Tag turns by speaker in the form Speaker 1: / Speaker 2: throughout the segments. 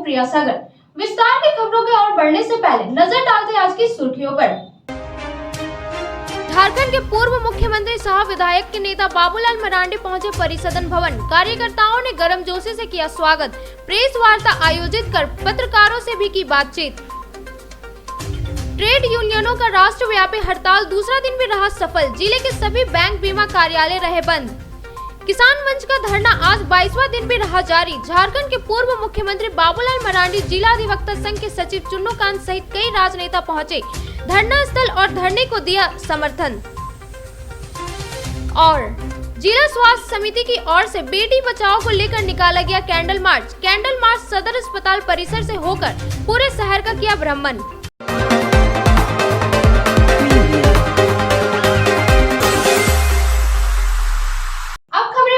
Speaker 1: प्रिया सागर। विस्तार की खबरों के ओर बढ़ने से पहले नजर डालते आज की सुर्खियों पर। झारखंड के पूर्व मुख्यमंत्री सह विधायक के नेता बाबूलाल मरांडी पहुंचे परिसदन भवन। कार्यकर्ताओं ने गर्मजोशी से किया स्वागत। प्रेस वार्ता आयोजित कर पत्रकारों से भी की बातचीत। ट्रेड यूनियनों का राष्ट्रव्यापी हड़ताल दूसरा दिन भी रहा सफल। जिले के सभी बैंक बीमा कार्यालय रहे बंद। किसान मंच का धरना आज 22वां दिन भी रहा जारी। झारखंड के पूर्व मुख्यमंत्री बाबूलाल मरांडी, जिला अधिवक्ता संघ के सचिव चुन्नूकांत सहित कई राजनेता पहुंचे धरना स्थल और धरने को दिया समर्थन। और जिला स्वास्थ्य समिति की ओर से बेटी बचाओ को लेकर निकाला गया कैंडल मार्च। कैंडल मार्च सदर अस्पताल परिसर से होकर पूरे शहर का किया भ्रमण।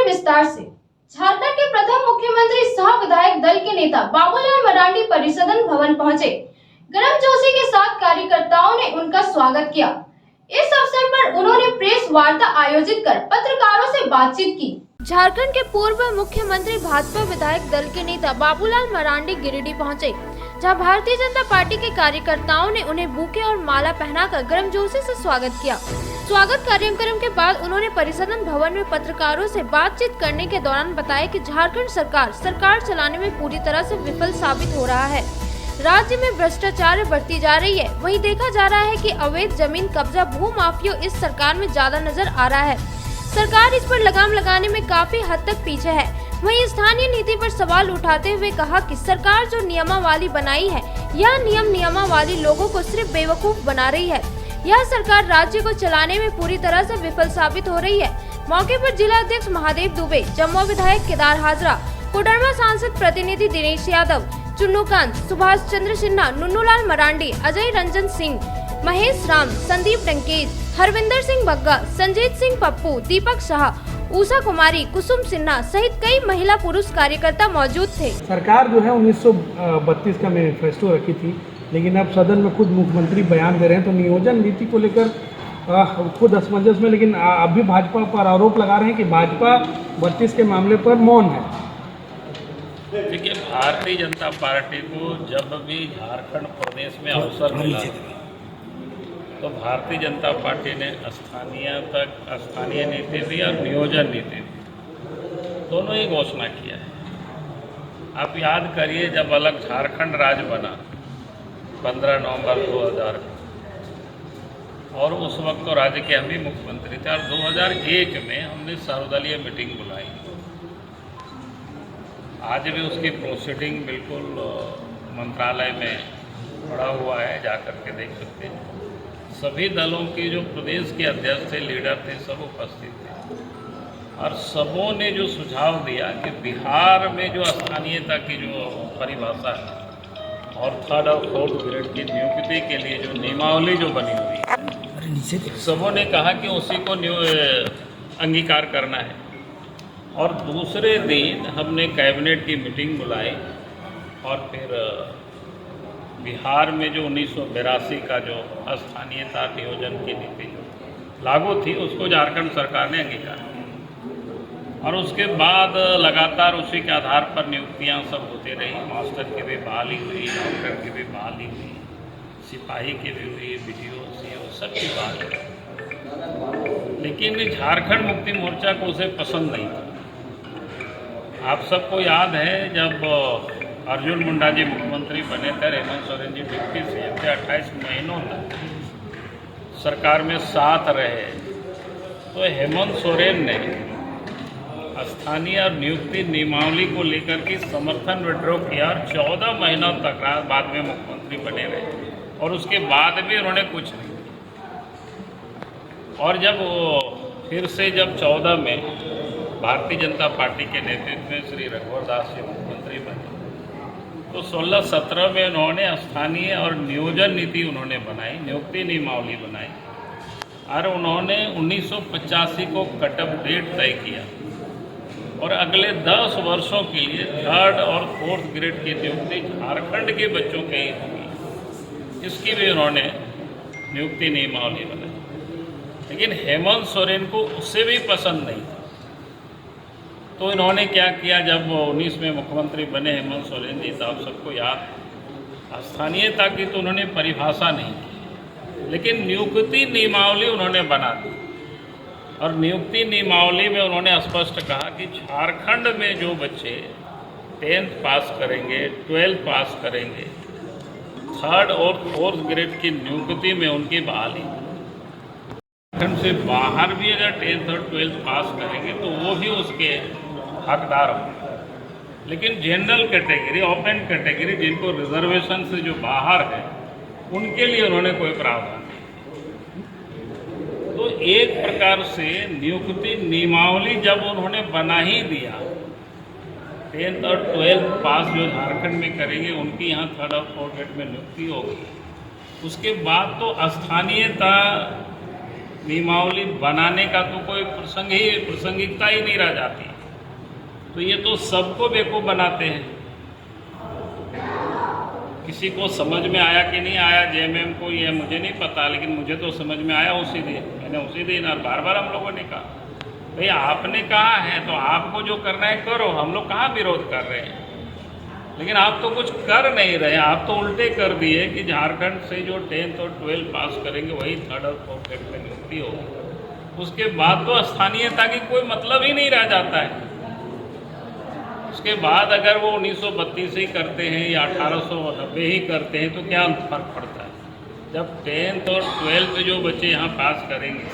Speaker 1: विस्तार से झारखंड के प्रथम मुख्यमंत्री सह विधायक दल के नेता बाबूलाल मरांडी परिसदन भवन पहुंचे। गर्मजोशी के साथ कार्यकर्ताओं ने उनका स्वागत किया। इस अवसर पर उन्होंने प्रेस वार्ता आयोजित कर पत्रकारों से बातचीत की। झारखंड के पूर्व मुख्यमंत्री भाजपा विधायक दल के नेता बाबूलाल मरांडी गिरिडीह पहुंचे, जहां भारतीय जनता पार्टी के कार्यकर्ताओं ने उन्हें बुके और माला पहनाकर गर्मजोशी से स्वागत किया। स्वागत कार्यक्रम के बाद उन्होंने परिसदन भवन में पत्रकारों से बातचीत करने के दौरान बताया कि झारखंड सरकार चलाने में पूरी तरह से विफल साबित हो रहा है। राज्य में भ्रष्टाचार बढ़ती जा रही है। वहीं देखा जा रहा है कि अवैध जमीन कब्जा भू माफियों इस सरकार में ज्यादा नजर आ रहा है। सरकार इस पर लगाम लगाने में काफी हद तक पीछे है। वहीं स्थानीय नीति पर सवाल उठाते हुए कहा कि सरकार जो नियमावली बनाई है, यह नियमावली लोगों को सिर्फ बेवकूफ बना रही है। यह सरकार राज्य को चलाने में पूरी तरह से विफल साबित हो रही है। मौके पर जिला अध्यक्ष महादेव दुबे, जमुआ विधायक केदार हाजरा, कोडरमा सांसद प्रतिनिधि दिनेश यादव, चुन्नूकांत, सुभाष चंद्र सिन्हा, नुन्नूलाल मरांडी, अजय रंजन सिंह, महेश राम, संदीप डंकेज, हरविंदर सिंह बग्गा, संजीत सिंह पप्पू, दीपक शाह, उषा कुमारी, कुसुम सिन्हा सहित कई महिला पुरुष कार्यकर्ता मौजूद थे।
Speaker 2: सरकार जो है 1932 का मैनिफेस्टो रखी थी, लेकिन अब सदन में खुद मुख्यमंत्री बयान दे रहे हैं, तो नियोजन नीति को लेकर खुद असमंजस में, लेकिन अभी भाजपा पर आरोप लगा रहे हैं कि भाजपा 32 के मामले पर मौन है।
Speaker 3: देखिए, भारतीय जनता पार्टी को जब भी झारखंड प्रदेश में अवसर मिला तो भारतीय जनता पार्टी ने स्थानीय नीति दी और नियोजन नीति दी, दोनों ही घोषणा किया है। आप याद करिए, जब अलग झारखंड राज्य बना 15 नवंबर 2000 और उस वक्त तो राज्य के हम ही मुख्यमंत्री थे, और 2001 में हमने सर्वदलीय मीटिंग बुलाई। आज भी उसकी प्रोसीडिंग बिल्कुल मंत्रालय में पड़ा हुआ है, जाकर के देख सकते हैं। सभी दलों के जो प्रदेश के अध्यक्ष थे, लीडर थे, सब उपस्थित थे और सबों ने जो सुझाव दिया कि बिहार में जो स्थानीयता की जो परिभाषा है और थर्ड और फोर्थ ग्रेड की नियुक्ति के लिए जो नियमावली जो बनी हुई है, सबों ने कहा कि उसी को अंगीकार करना है। और दूसरे दिन हमने कैबिनेट की मीटिंग बुलाई और फिर बिहार में जो 1982 का जो स्थानीयता नियोजन की नीति जो लागू थी, उसको झारखंड सरकार ने अंगीकार किया। और उसके बाद लगातार उसी के आधार पर नियुक्तियां सब होती रही। मास्टर की भी बहाली हुई, डॉक्टर की भी बहाली हुई, सिपाही की भी हुई, BDO, CO सब की बहाली हुई। लेकिन झारखंड मुक्ति मोर्चा को उसे पसंद नहीं था। आप सबको याद है, जब अर्जुन मुंडा जी मुख्यमंत्री बने थे, हेमंत सोरेन जी डिप्टी CM थे, 28 महीनों तक सरकार में साथ रहे, तो हेमंत सोरेन ने स्थानीय और नियुक्ति नियमावली को लेकर के समर्थन विड्रॉ किया और 14 महीनों तक बाद में मुख्यमंत्री बने रहे और उसके बाद भी उन्होंने कुछ नहीं। और जब फिर से जब 14 में भारतीय जनता पार्टी के नेतृत्व में श्री रघुवर दास जी मुख्यमंत्री बने, तो 16-17 में उन्होंने स्थानीय और नियोजन नीति उन्होंने बनाई, नियुक्ति नियमावली बनाई और उन्होंने 1985 को कटअप डेट तय किया और अगले 10 वर्षों के लिए थर्ड और फोर्थ ग्रेड की नियुक्ति झारखंड के बच्चों के ही होगी, इसकी भी उन्होंने नियुक्ति नियमावली बनाई। लेकिन हेमंत सोरेन को उससे भी पसंद नहीं था। तो इन्होंने क्या किया, जब 19 में मुख्यमंत्री बने हेमंत सोरेन जी, तो आप सबको याद, स्थानीयता की तो उन्होंने परिभाषा नहीं की, लेकिन नियुक्ति नियमावली उन्होंने बना दी। और नियुक्ति नियमावली में उन्होंने स्पष्ट कहा कि झारखंड में जो बच्चे 10th पास करेंगे, 12th पास करेंगे, 3rd और 4th ग्रेड की नियुक्ति में उनकी बहाली, झारखंड से बाहर भी अगर 10th और 12th पास करेंगे तो वो भी उसके हकदार होंगे। लेकिन जनरल कैटेगरी, ओपन कैटेगरी, जिनको रिजर्वेशन से जो बाहर है, उनके लिए उन्होंने कोई प्रावधान नहीं। तो एक प्रकार से नियुक्ति नियमावली जब उन्होंने बना ही दिया, 10th और 12th पास जो झारखंड में करेंगे उनकी यहाँ 3rd और 4th ग्रेड में नियुक्ति होगी। उसके बाद तो स्थानीयता नियमावली बनाने का तो कोई प्रासंगिकता ही नहीं रह जाती। तो ये तो सबको बेवकूफ़ बनाते हैं। किसी को समझ में आया कि नहीं आया जेएमएम को, ये मुझे नहीं पता, लेकिन मुझे तो समझ में आया उसी दिन। मैंने उसी दिन और बार बार हम लोगों ने कहा भाई आपने कहा है तो आपको जो करना है करो, हम लोग कहाँ विरोध कर रहे हैं। लेकिन आप तो कुछ कर नहीं रहे, आप तो उल्टे कर दिए कि झारखंड से जो 10th और 12th पास करेंगे वही 3rd और 4th ग्रेड में नियुक्ति होगी। उसके बाद तो स्थानीयता की कोई मतलब ही नहीं रह जाता है। उसके बाद अगर वो 1932 ही करते हैं या 1890 ही करते हैं तो क्या फर्क पड़ता है। जब 10th और 12th जो बच्चे यहाँ पास करेंगे,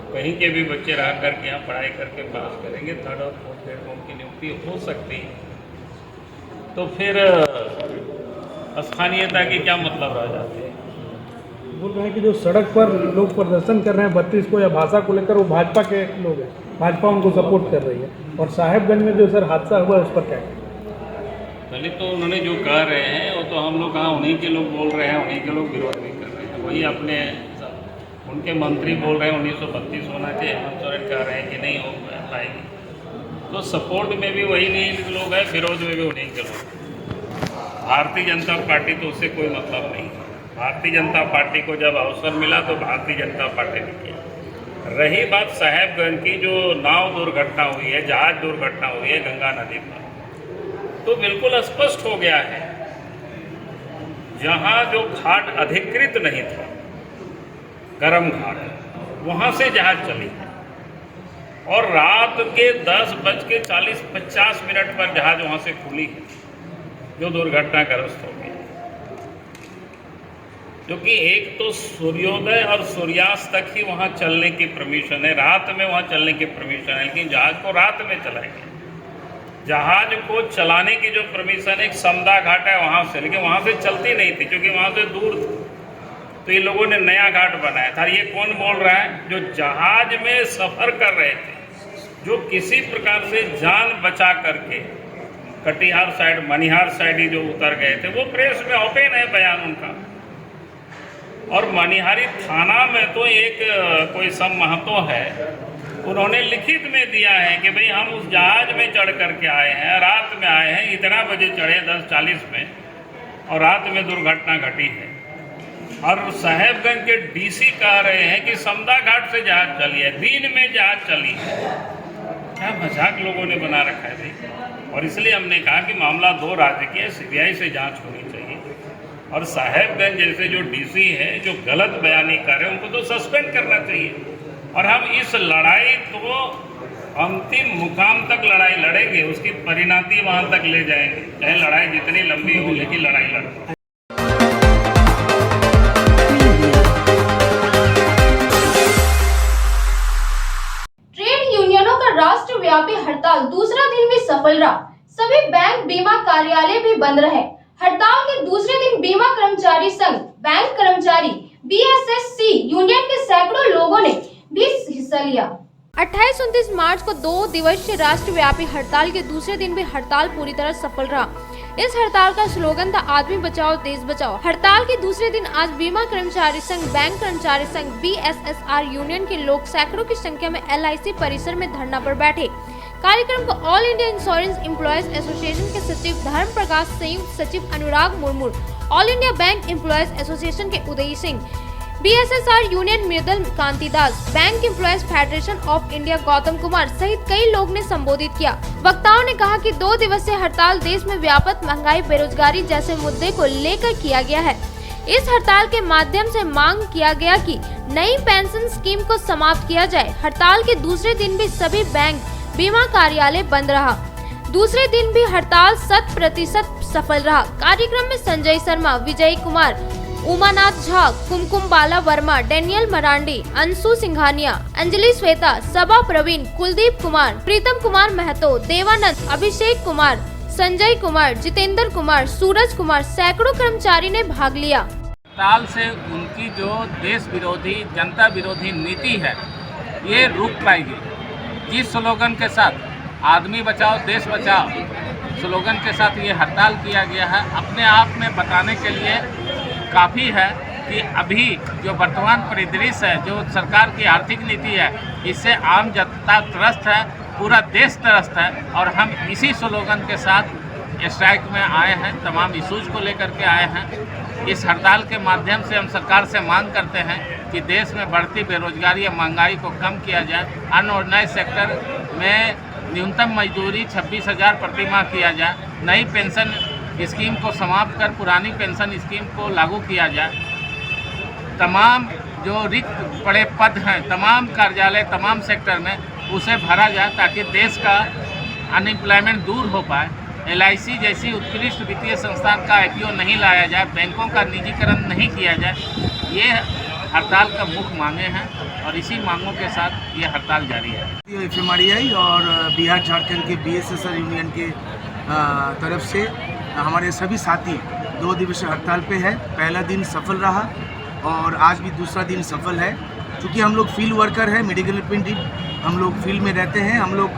Speaker 3: कहीं के भी बच्चे रह करके यहाँ पढ़ाई करके पास करेंगे, 3rd और 4th ग्रेड में उनकी नियुक्ति हो सकती है। तो फिर स्थानीयता की क्या मतलब रह जाती है।
Speaker 2: बोल रहे हैं कि जो सड़क पर लोग प्रदर्शन कर रहे हैं 32 को या भाषा को लेकर, वो भाजपा के लोग हैं, भाजपा उनको सपोर्ट कर रही है। और साहेबगंज में जो सर हादसा हुआ उस पर क्या है?
Speaker 3: पहले तो उन्होंने जो कह रहे हैं वो तो हम लोग कहाँ, उन्हीं के लोग बोल रहे हैं, उन्हीं के लोग विरोध नहीं कर रहे हैं। वही अपने उनके मंत्री बोल रहे हैं 1932 होना चाहिए, हेमंत सोरेन कह रहे हैं कि नहीं हो पाएगी। तो सपोर्ट में भी वही नहीं लोग हैं, विरोध में भी उन्हीं के लोग। भारतीय जनता पार्टी तो उससे कोई मतलब नहीं है। भारतीय जनता पार्टी को जब अवसर मिला तो भारतीय जनता पार्टी ने किया। रही बात साहेबगंज की, जो नाव दुर्घटना हुई है, जहाज दुर्घटना हुई है गंगा नदी पर, तो बिल्कुल स्पष्ट हो गया है, जहाँ जो घाट अधिकृत नहीं था, गर्म घाट, वहाँ से जहाज चली है और रात के 10:40-50 पर जहाज वहाँ से खुली है, जो दुर्घटनाग्रस्त हो गई। क्योंकि एक तो सूर्योदय और सूर्यास्त तक ही वहाँ चलने की परमिशन है, रात में वहाँ चलने की परमिशन है, लेकिन जहाज को रात में चलाएंगे। जहाज को चलाने की जो परमिशन एक समदा घाट है वहाँ से, लेकिन वहाँ से चलती नहीं थी क्योंकि वहाँ से दूर थी। तो ये लोगों ने नया घाट बनाया था। ये कौन बोल रहा है? जो जहाज में सफ़र कर रहे थे, जो किसी प्रकार से जान बचा करके कटिहार साइड, मनिहार साइड ही जो उतर गए थे, वो प्रेस में ओपन है बयान उनका। और मनिहारी थाना में तो एक कोई सब महतो है, उन्होंने लिखित में दिया है कि भाई हम उस जहाज में चढ़ करके आए हैं, रात में आए हैं, इतना बजे चढ़े 10:40 में, और रात में दुर्घटना घटी है। और साहेबगंज के डीसी कह रहे हैं कि समदा घाट से जहाज चली है, दिन में जहाज चली है। क्या मजाक लोगों ने बना रखा है भाई। और इसलिए हमने कहा कि मामला 2 राज्य की सीबीआई से जांच होनी चाहिए, और साहेबगंज जैसे जो डीसी है जो गलत बयानी कर रहे हैं उनको तो सस्पेंड करना चाहिए। और हम इस लड़ाई को अंतिम मुकाम तक लड़ाई लड़ेंगे, उसकी परिणति वहाँ तक ले जाएंगे, चाहे लड़ाई जितनी लंबी हो, लेकिन लड़ाई लड़ेंगे।
Speaker 1: राष्ट्रव्यापी हड़ताल दूसरा दिन भी सफल रहा। सभी बैंक बीमा कार्यालय भी बंद रहे। हड़ताल के दूसरे दिन बीमा कर्मचारी संघ, बैंक कर्मचारी, बीएसएससी यूनियन के सैकड़ों लोगों ने भी हिस्सा लिया। 28-29 मार्च को 2 दिवसीय राष्ट्रव्यापी हड़ताल के दूसरे दिन भी हड़ताल पूरी तरह सफल रहा। इस हड़ताल का स्लोगन था आदमी बचाओ देश बचाओ। हड़ताल के दूसरे दिन आज बीमा कर्मचारी संघ, बैंक कर्मचारी संघ, बीएसएसआर यूनियन के लोग सैकड़ों की संख्या में एलआईसी परिसर में धरना पर बैठे। कार्यक्रम को All India Insurance Employees Association के सचिव धर्म प्रकाश, संयुक्त सचिव Anurag Murmu, All India Bank Employees Association के Uday Singh, BSSR union Mridul Kantidas, Bank Employees Federation of India Gautam Kumar सहित कई लोग ने संबोधित किया। वक्ताओं ने कहा कि 2 दिवसीय हड़ताल देश में व्यापक महंगाई, बेरोजगारी जैसे मुद्दे को लेकर किया गया है। इस हड़ताल के माध्यम से मांग किया गया कि नई पेंशन स्कीम को समाप्त किया जाए। हड़ताल के दूसरे दिन भी सभी बैंक, बीमा कार्यालय बंद रहा। दूसरे दिन भी हड़ताल 100% सफल रहा। कार्यक्रम में संजय शर्मा, विजय कुमार, उमानाथ झा, कुमकुम बाला वर्मा, डेनियल मरांडी, अंशु सिंघानिया, अंजलि श्वेता, सबा प्रवीण, कुलदीप कुमार, प्रीतम कुमार महतो, देवानंद, अभिषेक कुमार, संजय कुमार, जितेंद्र कुमार, सूरज कुमार, सैकड़ों कर्मचारी ने भाग लिया।
Speaker 3: हड़ताल से उनकी जो देश विरोधी, जनता विरोधी नीति है, ये रुक पाएगी। जिस स्लोगन के साथ आदमी बचाओ देश बचाओ स्लोगन के साथ ये हड़ताल किया गया है, अपने आप में बताने के लिए काफ़ी है कि अभी जो वर्तमान परिदृश्य है, जो सरकार की आर्थिक नीति है, इससे आम जनता त्रस्त है, पूरा देश त्रस्त है। और हम इसी स्लोगन के साथ स्ट्राइक में आए हैं, तमाम इशूज़ को लेकर के आए हैं। इस हड़ताल के माध्यम से हम सरकार से मांग करते हैं कि देश में बढ़ती बेरोजगारी या महंगाई को कम किया जाए। अनऑर्गेनाइज सेक्टर में न्यूनतम मजदूरी 26,000 प्रति माह किया जाए। नई पेंशन स्कीम को समाप्त कर पुरानी पेंशन स्कीम को लागू किया जाए। तमाम जो रिक्त पड़े पद हैं, तमाम कार्यालय, तमाम सेक्टर में उसे भरा जाए ताकि देश का अनएम्प्लॉयमेंट दूर हो पाए। LIC जैसी उत्कृष्ट वित्तीय संस्थान का IPO नहीं लाया जाए, बैंकों का निजीकरण नहीं किया जाए। ये हड़ताल का मुख्य मांगे हैं और इसी मांगों के साथ ये हड़ताल जारी है।
Speaker 4: FMRI और बिहार झारखंड के BSSR यूनियन के तरफ से हमारे सभी साथी 2 दिवसीय हड़ताल पे है। पहला दिन सफल रहा और आज भी दूसरा दिन सफल है। चूँकि हम लोग फील्ड वर्कर हैं, मेडिकल रिप्रेजेंटेटिव, हम लोग फील्ड में रहते हैं, हम लोग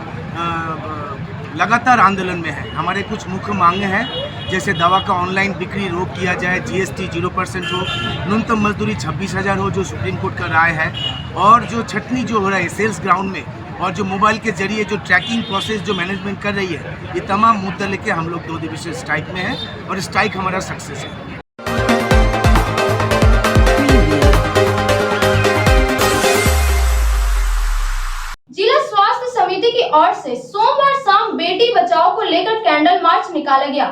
Speaker 4: लगातार आंदोलन में है। हमारे कुछ मुख्य मांगे हैं, जैसे दवा का ऑनलाइन बिक्री रोक किया जाए, GST 0% हो, न्यूनतम मजदूरी 26,000 हो जो सुप्रीम कोर्ट का राय है, और जो छटनी जो हो रहा है सेल्स ग्राउंड में और जो मोबाइल के जरिए जो ट्रैकिंग प्रोसेस जो मैनेजमेंट कर रही है, ये तमाम मुद्दे लेके हम लोग 2 दिवसीय स्ट्राइक में हैं और स्ट्राइक हमारा सक्सेस है।
Speaker 1: जिला स्वास्थ्य समिति की ओर से सोमवार शाम बेटी बचाओ को लेकर कैंडल मार्च निकाला गया।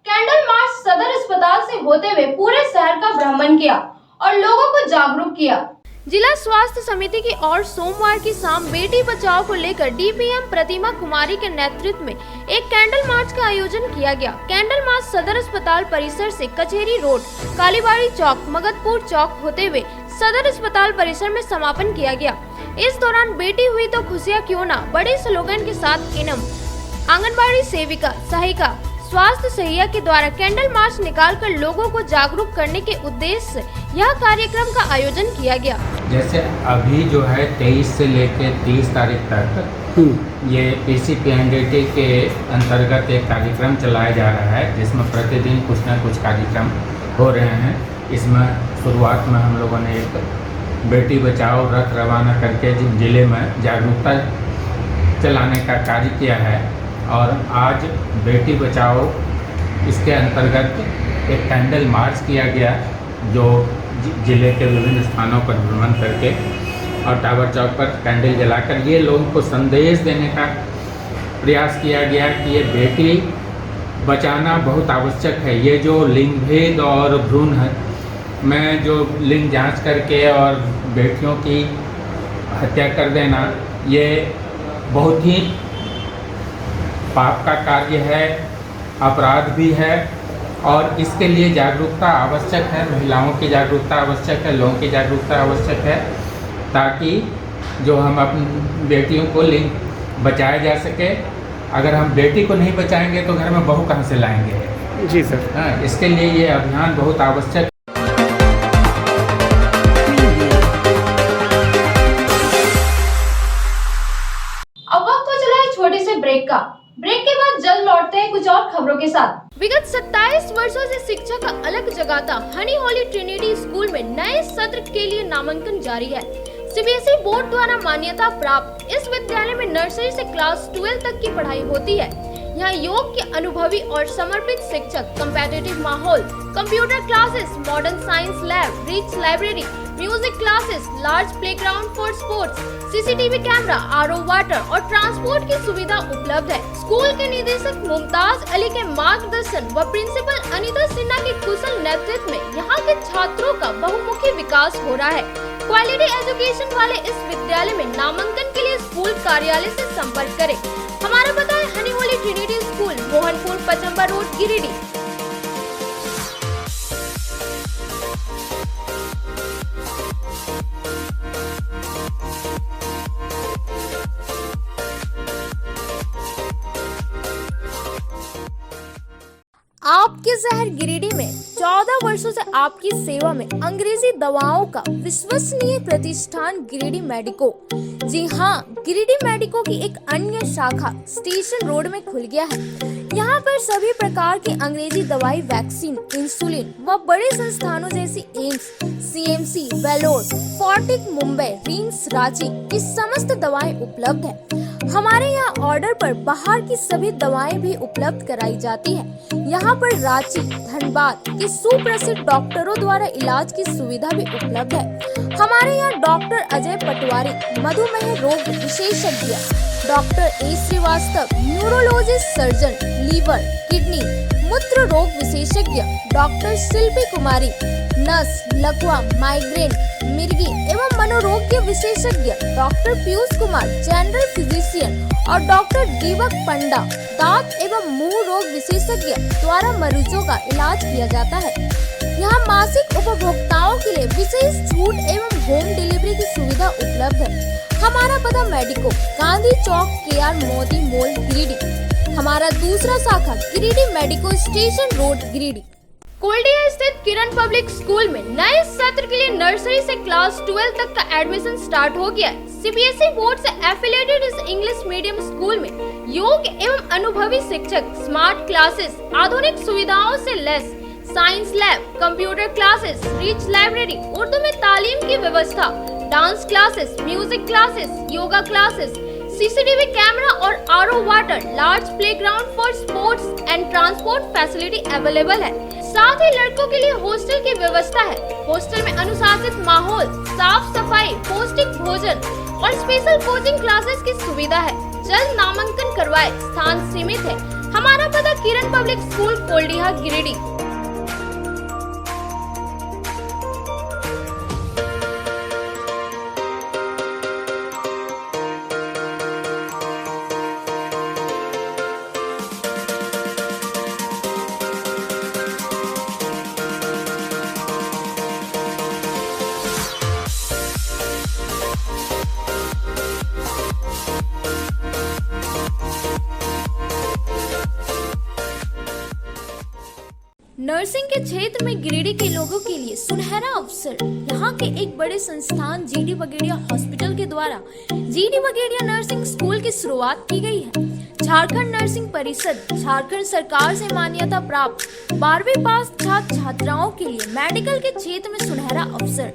Speaker 1: कैंडल मार्च सदर अस्पताल से होते हुए पूरे शहर का भ्रमण किया और लोगों को जागरूक किया। जिला स्वास्थ्य समिति की ओर सोमवार की शाम बेटी बचाओ को लेकर DPM प्रतिमा कुमारी के नेतृत्व में एक कैंडल मार्च का आयोजन किया गया। कैंडल मार्च सदर अस्पताल परिसर से कचहरी रोड, कालीबाड़ी चौक, मगधपुर चौक होते हुए सदर अस्पताल परिसर में समापन किया गया। इस दौरान बेटी हुई तो खुशियां क्यों ना बड़े स्लोगन के साथ इनम, आंगनबाड़ी सेविका, सहायिका, स्वास्थ्य सहिया के द्वारा कैंडल मार्च निकालकर लोगों को जागरूक करने के उद्देश्य से यह कार्यक्रम का आयोजन किया गया।
Speaker 5: जैसे अभी जो है 23 से लेकर 30 तारीख तक ये PCPNDT के अंतर्गत एक कार्यक्रम चलाया जा रहा है, जिसमें प्रतिदिन कुछ न कुछ कार्यक्रम हो रहे हैं। इसमें शुरुआत में हम लोगों ने एक बेटी बचाओ रथ रवाना करके जिले में जागरूकता चलाने का कार्य किया है, और आज बेटी बचाओ इसके अंतर्गत एक कैंडल मार्च किया गया, जो जिले के विभिन्न स्थानों पर भ्रमण करके और टावर चौक पर कैंडल जलाकर ये लोगों को संदेश देने का प्रयास किया गया कि ये बेटी बचाना बहुत आवश्यक है। ये जो लिंग भेद और भ्रूण में जो लिंग जांच करके और बेटियों की हत्या कर देना, ये बहुत ही पाप का कार्य है, अपराध भी है, और इसके लिए जागरूकता आवश्यक है। महिलाओं की जागरूकता आवश्यक है, लोगों की जागरूकता आवश्यक है, ताकि जो हम अपनी बेटियों को लिंग बचाया जा सके। अगर हम बेटी को नहीं बचाएंगे तो घर में बहू कहाँ से लाएंगे?
Speaker 2: जी सर।
Speaker 5: हाँ, इसके लिए ये अभियान बहुत आवश्यक।
Speaker 1: अब वक्त हो चला है छोटे से ब्रेक का। ब्रेक के बाद जल्द लौटते हैं कुछ और खबरों के साथ। विगत 27 वर्षों से शिक्षा का अलग जगाता हनी हॉली ट्रिनिटी स्कूल में नए सत्र के लिए नामांकन जारी है। CBSE बोर्ड द्वारा मान्यता प्राप्त इस विद्यालय में नर्सरी से क्लास 12 तक की पढ़ाई होती है। यहाँ योग के अनुभवी और समर्पित शिक्षक, कम्पेटिटिव माहौल, computer classes, modern science lab, rich library, music classes, large playground for sports, CCTV camera, RO water और ट्रांसपोर्ट की सुविधा उपलब्ध है। स्कूल के निदेशक मुमताज अली के मार्गदर्शन व प्रिंसिपल अनीता सिन्हा के कुशल नेतृत्व में यहाँ के छात्रों का बहुमुखी विकास हो रहा है। क्वालिटी एजुकेशन वाले इस विद्यालय में नामांकन के लिए स्कूल कार्यालय से संपर्क करें। हमारा पता है Honey Holi Trinity school, Mohanpur, Pachamba road, Giridih. आपके शहर गिरिडीह में 14 वर्षों से आपकी सेवा में अंग्रेजी दवाओं का विश्वसनीय प्रतिष्ठान गिरिडीह मेडिको। जी हाँ, गिरिडीह मेडिको की एक अन्य शाखा स्टेशन रोड में खुल गया है। यहाँ पर सभी प्रकार की अंग्रेजी दवाई, वैक्सीन, इंसुलिन व बड़े संस्थानों जैसी AIIMS, CMC, Vellore, Fortis Mumbai, RIMS Ranchi की समस्त दवाएं उपलब्ध है। हमारे यहाँ ऑर्डर पर बाहर की सभी दवाएं भी उपलब्ध कराई जाती है। यहाँ पर रांची, धनबाद के सुप्रसिद्ध डॉक्टरों द्वारा इलाज की सुविधा भी उपलब्ध है। हमारे यहाँ डॉक्टर अजय पटवारी, मधुमेह रोग विशेषज्ञ, doctor A Srivastava, neurologist surgeon, liver, kidney, मूत्र रोग विशेषज्ञ, डॉक्टर शिल्पी कुमारी, नस, लकवा, माइग्रेन, मिर्गी एवं मनोरोग्य विशेषज्ञ, doctor Piyush Kumar, general physician और डॉक्टर दीपक पंडा, दांत एवं मुंह रोग विशेषज्ञ द्वारा मरीजों का इलाज किया जाता है। यहाँ मासिक उपभोक्ताओं के लिए विशेष छूट एवं होम डिलीवरी की सुविधा उपलब्ध है। हमारा पता medico, Gandhi Chowk, K R Modi mall, Giridih. हमारा दूसरा शाखा Giridih medico, station road, Giridih. Koldiya स्थित किरण पब्लिक स्कूल में नए सत्र के लिए नर्सरी से क्लास 12 तक का एडमिशन स्टार्ट हो गया है। सीबीएसई बोर्ड से एफिलिएटेड इस इंग्लिश मीडियम स्कूल में योग एवं अनुभवी शिक्षक, स्मार्ट क्लासेस, आधुनिक सुविधाओं से लैस, science lab, computer classes, rich library, Urdu में तालीम की व्यवस्था, dance classes, music classes, yoga classes, CCTV camera और RO water, large playground for sports and transport facility available है। साथ ही लड़कों के लिए हॉस्टल की व्यवस्था है। हॉस्टल में अनुशासित माहौल, साफ सफाई, पौष्टिक भोजन और स्पेशल कोचिंग क्लासेस की सुविधा है। जल्द नामांकन करवाए, स्थान सीमित है। हमारा पता किरण public school, Koldia, Giridih. Nursing के क्षेत्र में गिरिडीह के लोगों के लिए सुनहरा अवसर। यहाँ के एक बड़े संस्थान जीडी बगेड़िया हॉस्पिटल के द्वारा जीडी बगेड़िया नर्सिंग स्कूल की शुरुआत की गई है। झारखंड नर्सिंग परिषद, झारखंड सरकार से मान्यता प्राप्त 12वीं पास छात्र छात्राओं के लिए मेडिकल के क्षेत्र में सुनहरा अवसर।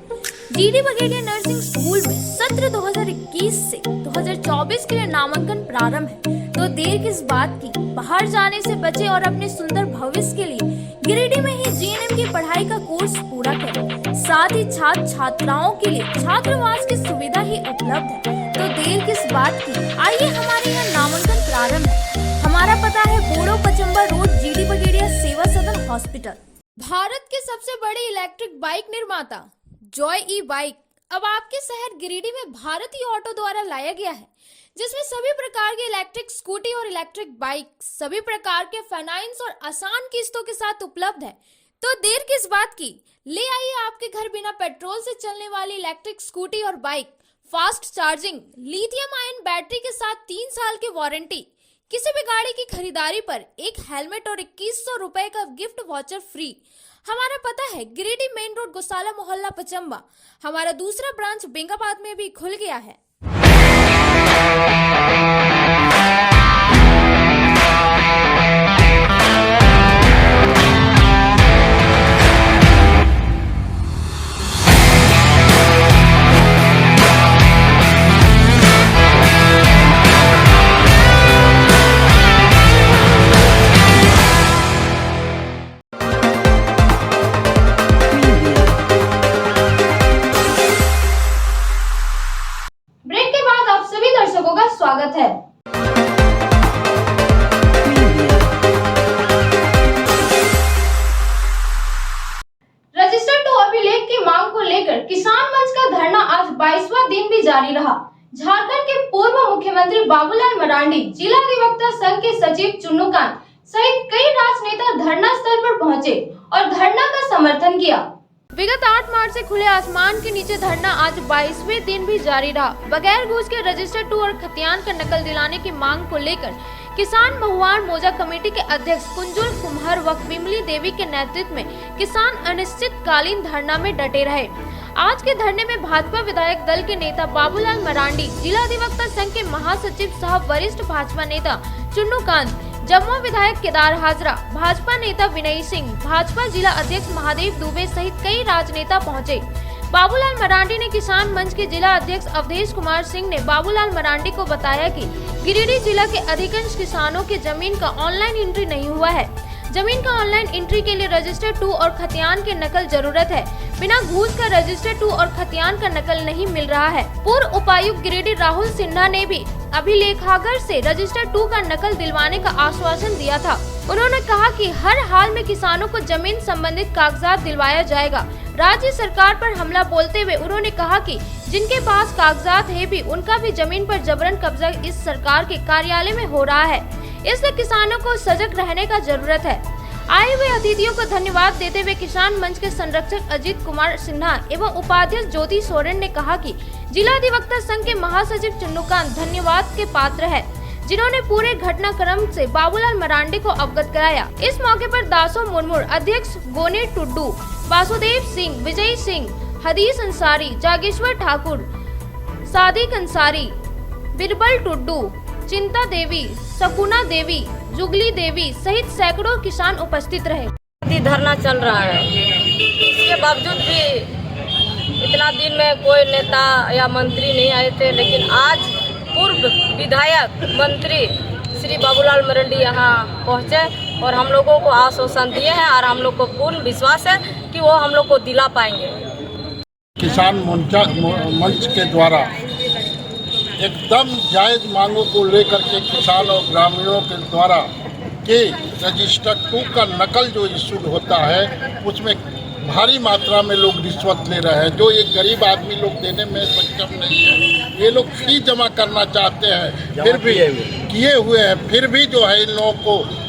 Speaker 1: जीडी बगेड़िया नर्सिंग स्कूल में सत्र 2021 से 2024 के लिए नामांकन प्रारंभ है। तो देर किस बात की, बाहर जाने से बचे और अपने सुंदर भविष्य के लिए गिरिडीह में ही जीएनएम की पढ़ाई का कोर्स पूरा करें। साथ ही छात्र छात्राओं के लिए छात्रावास की सुविधा ही उपलब्ध है। तो देर किस बात की, आइए हमारे यहाँ नामांकन प्रारंभ है। हमारा पता है बोड़ो, पचम्बा रोड, जीडी बगेड़िया सेवा सदन हॉस्पिटल। भारत के सबसे बड़े इलेक्ट्रिक बाइक निर्माता जॉय ई बाइक अब आपके शहर गिरिडीह में भारतीय ऑटो द्वारा लाया गया है, जिसमें सभी प्रकार के इलेक्ट्रिक स्कूटी और इलेक्ट्रिक बाइक सभी प्रकार के फाइनेंस और आसान किस्तों के साथ उपलब्ध है। तो देर किस बात की, ले आइए आपके घर बिना पेट्रोल से चलने वाली इलेक्ट्रिक स्कूटी और bike, fast charging, lithium ion battery के साथ 3 साल की वारंटी। किसी भी गाड़ी की खरीदारी पर एक हेलमेट और 2100 रुपए का गिफ्ट वाउचर फ्री। हमारा पता है गिरिडीह मेन रोड, गोशाला मोहल्ला, पचम्बा। हमारा दूसरा ब्रांच बेंगाबाद में भी खुल गया है। की मांग को लेकर किसान मंच का धरना आज 22वां दिन भी जारी रहा। झारखंड के पूर्व मुख्यमंत्री बाबूलाल मरांडी, जिला अधिवक्ता संघ के सचिव चुन्नूकांत सहित कई राजनेता धरना स्थल पर पहुंचे और धरना का समर्थन किया। विगत 8 मार्च से खुले आसमान के नीचे धरना आज 22वें दिन भी जारी रहा। बगैर घूस के रजिस्टर 2 और खतियान का नकल दिलाने की मांग को लेकर किसान बहुआर मोजा कमेटी के अध्यक्ष कुंजुल कुम्हार व बिमली देवी के नेतृत्व में किसान अनिश्चितकालीन धरना में डटे रहे। आज के धरने में भाजपा विधायक दल के नेता बाबूलाल मरांडी, जिला अधिवक्ता संघ के महासचिव सह वरिष्ठ भाजपा नेता चुन्नूकांत, जमुआ विधायक केदार हाजरा, भाजपा नेता विनय सिंह, भाजपा जिला अध्यक्ष महादेव दुबे सहित कई राजनेता पहुंचे। बाबूलाल मरांडी ने किसान मंच के जिला अध्यक्ष अवधेश कुमार सिंह ने बाबूलाल मरांडी को बताया कि गिरिडीह जिला के अधिकांश किसानों के जमीन का ऑनलाइन एंट्री नहीं हुआ है। जमीन का ऑनलाइन एंट्री के लिए रजिस्टर 2 और खतियान के नकल जरूरत है। बिना घूस का रजिस्टर 2 और खतियान का नकल नहीं मिल रहा है। पूर्व उपायुक्त गिरिडीह राहुल सिन्हा ने भी अभिलेखागार से रजिस्टर 2 का नकल दिलवाने का आश्वासन दिया था। उन्होंने कहा कि हर हाल में किसानों को जमीन संबंधित कागजात दिलवाया जाएगा। राज्य सरकार पर हमला बोलते हुए उन्होंने कहा कि जिनके पास कागजात है भी उनका भी जमीन पर जबरन कब्जा इस सरकार के कार्यालय में हो रहा है, इसलिए किसानों को सजग रहने का जरूरत है। आए हुए अतिथियों को धन्यवाद देते हुए किसान मंच के संरक्षक अजीत कुमार सिन्हा एवं उपाध्यक्ष ज्योति सोरेन ने कहा कि जिला अधिवक्ता संघ के महासचिव चुन्नूकांत धन्यवाद के पात्र है, जिन्होंने पूरे घटनाक्रम से बाबूलाल मरांडी को अवगत कराया। इस मौके पर दासो मुर्मू, अध्यक्ष गोने टुड्डू, वासुदेव सिंह, विजय सिंह, हदीस अंसारी, जागेश्वर ठाकुर, सादिक अंसारी, बिरबल टुड्डू, चिंता देवी, सकुना देवी, जुगली देवी सहित सैकड़ों किसान उपस्थित रहे।
Speaker 6: धरना चल रहा है, इसके बावजूद भी इतना दिन में कोई नेता या मंत्री नहीं आए थे, लेकिन आज पूर्व विधायक मंत्री श्री बाबूलाल मरांडी यहाँ पहुँचे और हम लोगों को आश्वासन दिए हैं और हम लोग को पूर्ण विश्वास है कि वो हम लोग को दिला पाएंगे।
Speaker 7: किसान मंच के द्वारा एकदम जायज़ मांगों को लेकर के किसान और ग्रामीणों के द्वारा कि रजिस्टर 2 का नकल जो इशू होता है उसमें भारी मात्रा में लोग रिश्वत ले रहे हैं, जो एक गरीब आदमी लोग देने में सक्षम नहीं है। ये लोग फी जमा करना चाहते हैं, फिर भी किए हुए हैं, फिर भी जो है इन लोगों को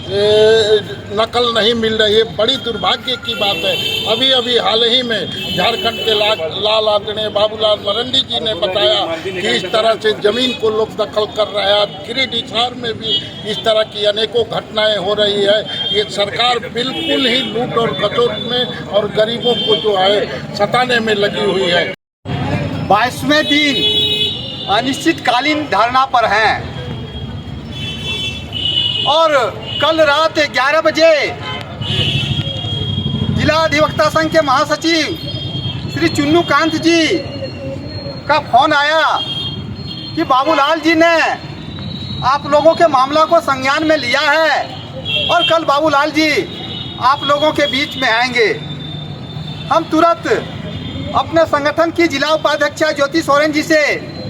Speaker 7: नकल नहीं मिल रही है। बड़ी दुर्भाग्य की बात है। अभी अभी हाल ही में झारखंड के लाल आदरणीय बाबूलाल मरांडी जी ने बताया कि इस तरह से ज़मीन को लोग दखल कर रहे हैं। गिरिडीह शहर में भी इस तरह की अनेकों घटनाएं हो रही है। ये सरकार बिल्कुल ही लूट और खसोट में और गरीबों को जो है सताने में लगी हुई है।
Speaker 8: 22वें दिन अनिश्चितकालीन धरना पर हैं और कल रात 11 बजे जिला अधिवक्ता संघ के महासचिव श्री चुन्नूकांत जी का फोन आया कि बाबूलाल जी ने आप लोगों के मामला को संज्ञान में लिया है और कल बाबूलाल जी आप लोगों के बीच में आएंगे। हम तुरंत अपने संगठन की जिला उपाध्यक्षा ज्योति सोरेन जी से